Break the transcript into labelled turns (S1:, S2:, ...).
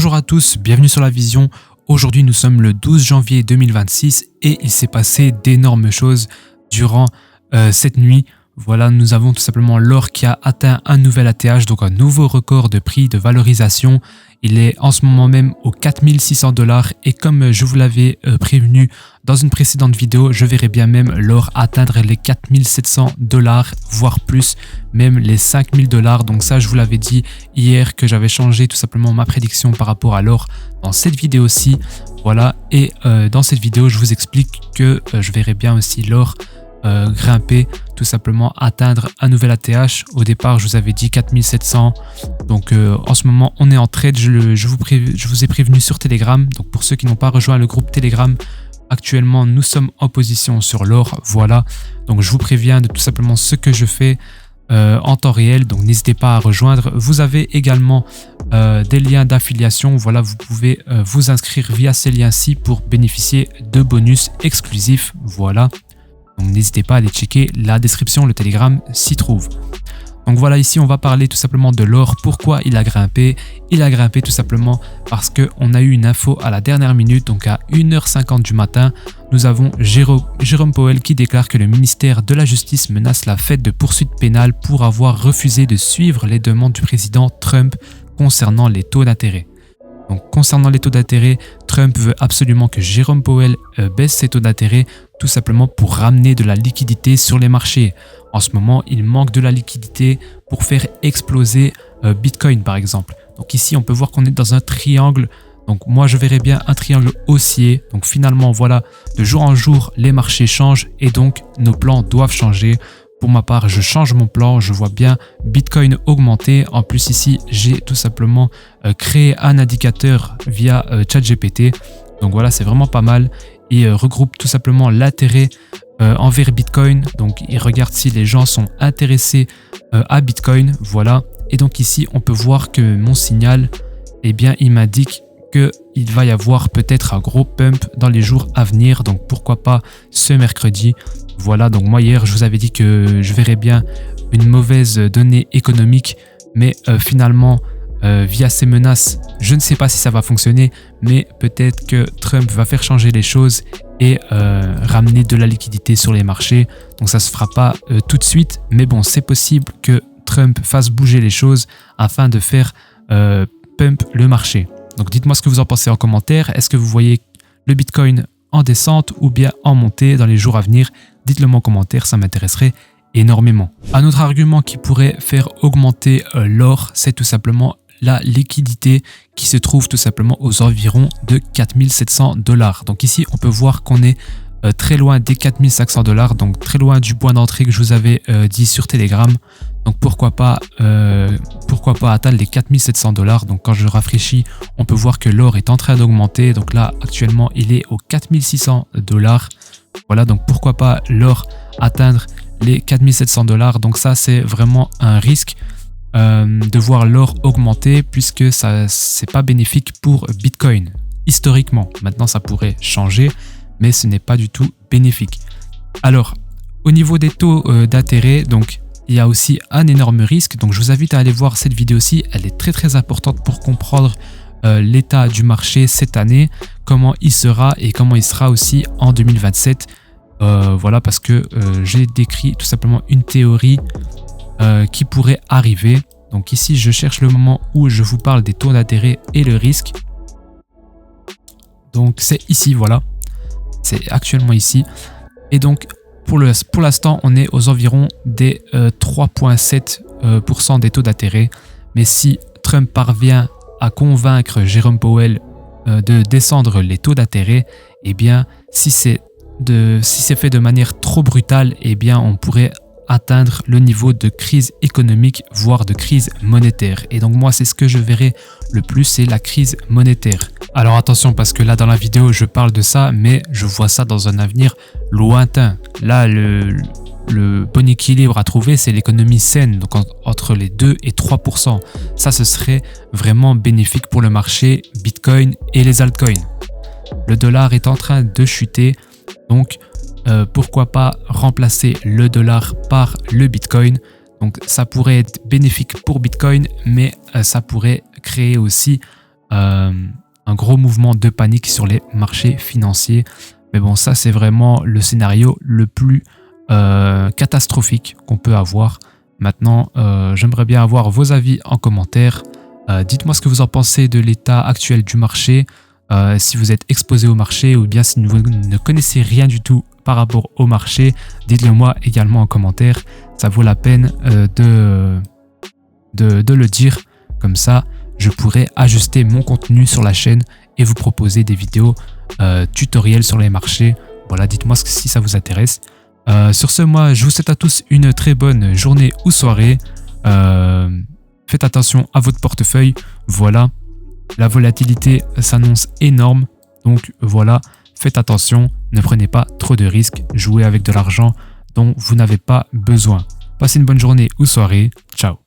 S1: Bonjour à tous, bienvenue sur La Vision. Aujourd'hui nous sommes le 12 janvier 2026 et il s'est passé d'énormes choses durant cette nuit. Voilà, nous avons tout simplement l'or qui a atteint un nouvel ATH, donc un nouveau record de prix de valorisation. Il est en ce moment même aux 4600 $ et comme je vous l'avais prévenu dans une précédente vidéo, je verrai bien même l'or atteindre les 4700 $, voire plus, même les 5000 $. Donc ça, je vous l'avais dit hier que j'avais changé tout simplement ma prédiction par rapport à l'or dans cette vidéo-ci. Voilà, et dans cette vidéo, je vous explique que je verrai bien aussi l'or grimper, tout simplement atteindre un nouvel ATH. Au départ je vous avais dit 4700, donc en ce moment on est en trade. Je vous ai prévenu sur Telegram, donc pour ceux qui n'ont pas rejoint le groupe Telegram, actuellement nous sommes en position sur l'or. Voilà, donc je vous préviens de tout simplement ce que je fais en temps réel, donc n'hésitez pas à rejoindre. Vous avez également des liens d'affiliation. Voilà, vous pouvez vous inscrire via ces liens-ci pour bénéficier de bonus exclusifs. Voilà, donc n'hésitez pas à aller checker la description, le Telegram s'y trouve. Donc voilà, ici on va parler tout simplement de l'or. Pourquoi il a grimpé? Il a grimpé tout simplement parce qu'on a eu une info à la dernière minute, donc à 1h50 du matin. Nous avons Jérôme Powell qui déclare que le ministère de la Justice menace la Fed de poursuites pénales pour avoir refusé de suivre les demandes du président Trump concernant les taux d'intérêt. Donc concernant les taux d'intérêt, Trump veut absolument que Jérôme Powell baisse ses taux d'intérêt, tout simplement pour ramener de la liquidité sur les marchés. En ce moment, il manque de la liquidité pour faire exploser Bitcoin par exemple. Donc ici, on peut voir qu'on est dans un triangle. Donc moi, je verrais bien un triangle haussier. Donc finalement, voilà, de jour en jour, les marchés changent et donc nos plans doivent changer. Pour ma part, je change mon plan, je vois bien Bitcoin augmenter. En plus ici, j'ai tout simplement créé un indicateur via ChatGPT. Donc voilà, c'est vraiment pas mal. Il regroupe tout simplement l'intérêt envers Bitcoin. Donc il regarde si les gens sont intéressés à Bitcoin. Voilà. Et donc ici, on peut voir que mon signal, eh bien, il m'indique qu'il va y avoir peut-être un gros pump dans les jours à venir. Donc pourquoi pas ce mercredi. Voilà, donc moi hier je vous avais dit que je verrais bien une mauvaise donnée économique, mais finalement via ces menaces, je ne sais pas si ça va fonctionner, mais peut-être que Trump va faire changer les choses et ramener de la liquidité sur les marchés. Donc ça se fera pas tout de suite, mais bon, c'est possible que Trump fasse bouger les choses afin de faire pump le marché. Donc dites-moi ce que vous en pensez en commentaire. Est-ce que vous voyez le Bitcoin en descente ou bien en montée dans les jours à venir? Dites-le moi en commentaire, ça m'intéresserait énormément. Un autre argument qui pourrait faire augmenter l'or, c'est tout simplement la liquidité qui se trouve tout simplement aux environs de 4700 $. Donc ici, on peut voir qu'on est très loin des 4500 $, donc très loin du point d'entrée que je vous avais dit sur Telegram. Donc pourquoi pas atteindre les 4700 $. Donc quand je rafraîchis, on peut voir que l'or est en train d'augmenter. Donc là, actuellement, il est aux 4600 $. Voilà, donc pourquoi pas l'or atteindre les 4700 $. Donc ça, c'est vraiment un risque de voir l'or augmenter puisque ça, c'est pas bénéfique pour Bitcoin historiquement. Maintenant, ça pourrait changer, mais ce n'est pas du tout bénéfique. Alors, au niveau des taux d'intérêt, donc il y a aussi un énorme risque. Donc je vous invite à aller voir cette vidéo-ci. Elle est très très importante pour comprendre l'état du marché cette année, comment il sera et comment il sera aussi en 2027. Voilà, parce que j'ai décrit tout simplement une théorie qui pourrait arriver. Donc ici, je cherche le moment où je vous parle des taux d'intérêt et le risque. Donc c'est ici, voilà. C'est actuellement ici. Et donc pour l'instant, on est aux environs des 3,7% des taux d'intérêt. Mais si Trump parvient à convaincre Jérôme Powell de descendre les taux d'intérêt, eh bien, si c'est fait de manière trop brutale, eh bien, on pourrait atteindre le niveau de crise économique, voire de crise monétaire. Et donc moi, c'est ce que je verrai le plus, c'est la crise monétaire. Alors attention, parce que là, dans la vidéo, je parle de ça, mais je vois ça dans un avenir lointain. Là, le bon équilibre à trouver, c'est l'économie saine, donc entre les 2 et 3%. Ça, ce serait vraiment bénéfique pour le marché Bitcoin et les altcoins. Le dollar est en train de chuter, donc pourquoi pas remplacer le dollar par le Bitcoin. Donc ça pourrait être bénéfique pour Bitcoin, mais ça pourrait créer aussi un gros mouvement de panique sur les marchés financiers. Mais bon, ça c'est vraiment le scénario le plus catastrophique qu'on peut avoir. Maintenant, j'aimerais bien avoir vos avis en commentaire. Dites-moi ce que vous en pensez de l'état actuel du marché, si vous êtes exposé au marché ou bien si vous ne connaissez rien du tout par rapport au marché. Dites-le moi également en commentaire. Ça vaut la peine de le dire. Comme ça, je pourrai ajuster mon contenu sur la chaîne et vous proposer des vidéos tutoriels sur les marchés. Voilà, dites-moi si ça vous intéresse. Sur ce, moi, je vous souhaite à tous une très bonne journée ou soirée. Faites attention à votre portefeuille. Voilà, la volatilité s'annonce énorme. Donc voilà, faites attention. Ne prenez pas trop de risques. Jouez avec de l'argent dont vous n'avez pas besoin. Passez une bonne journée ou soirée. Ciao.